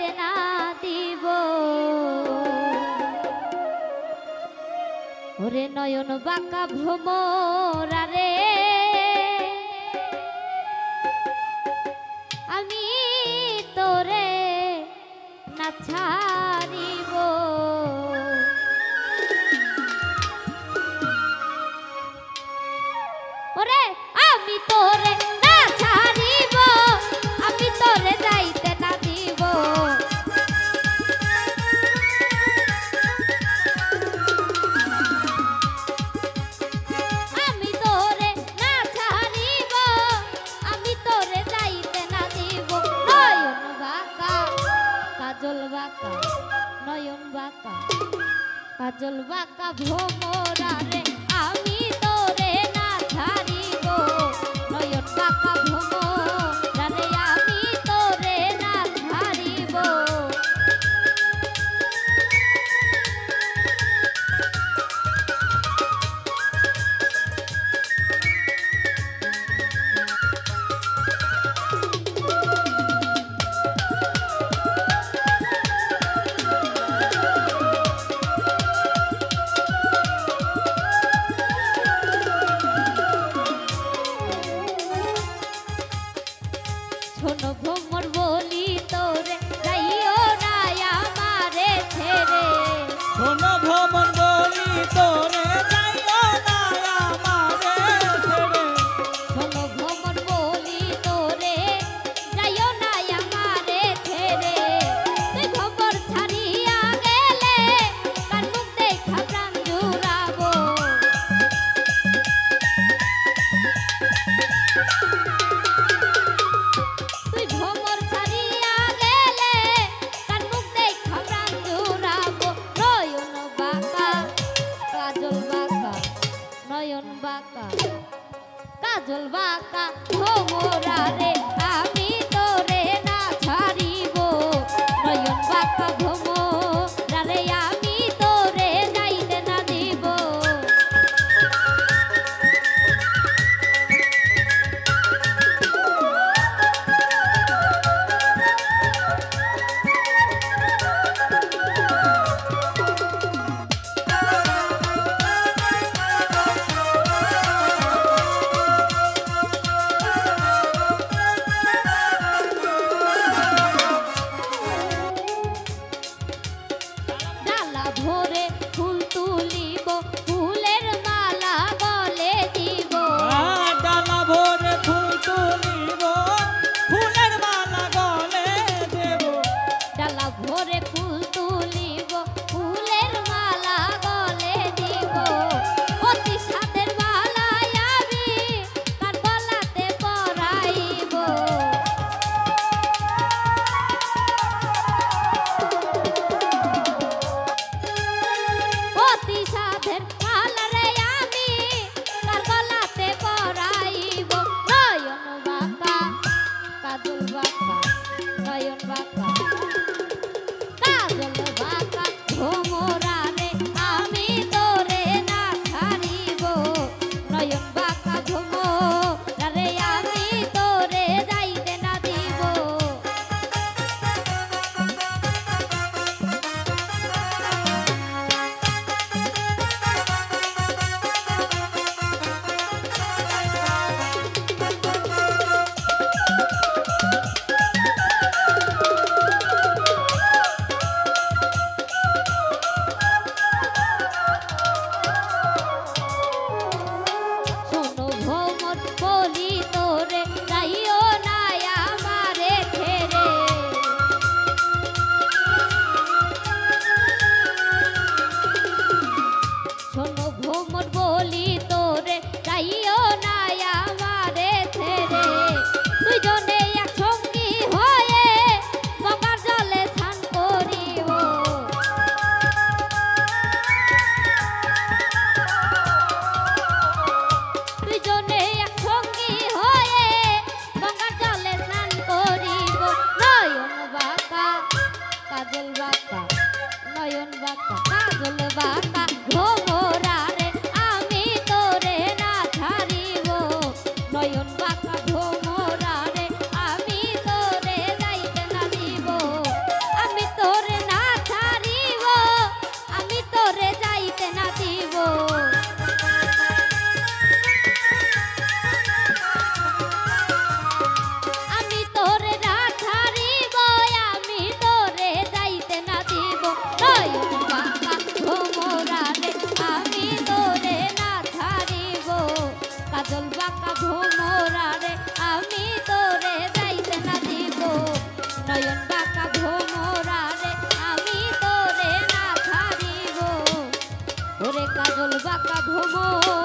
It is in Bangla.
যাইতে না দিব। ওরে নয়ন বাঁকা ভ্রমরা রে আমি তোরে না ছাড়িব। ওরে আমি তোরে না ছাড়িব, আমি তোরে যাইতে না দিব। আমি তোরে না ছাড়িব, আমি তোরে যাইতে না দিব। নয়ন বাঁকা কাজল বাঁকা, নয়ন বাঁকা কাজল বাঁকা ভ্রমরা রে আমি তোরে না ছাড়িব। নয়ন বাঁকা ভ্রমরা রে আমি তোরে না ছাড়িব। শোনো ভ্রমর বলি তোরে যাইও না আমারে ছেড়ে। শোনো ভ্রমর বলি তোরে যাইও না আমারে ছেড়ে। শোনো ভ্রমর বলি তোরে যাইও না আমারে ছেড়ে। তুই খবর ছাড়িয়া গেলে কার মুখ দেখা প্রাণ জুড়াবো। তুই ভ্রমর ছাড়িয়া গেলে কার মুখ দেখা প্রাণ জুড়াবো। নয়ন বাঁকা কাজল বাঁকা, নয়ন বাঁকা কাজল বাঁকা ভ্রমরা রে আমি তোরে না ছাড়িব। নয়ন বাঁকা ভ্রমরা রে আমি তোরে যাইতে না দিব। কাজল বাঁকা ভ্রমর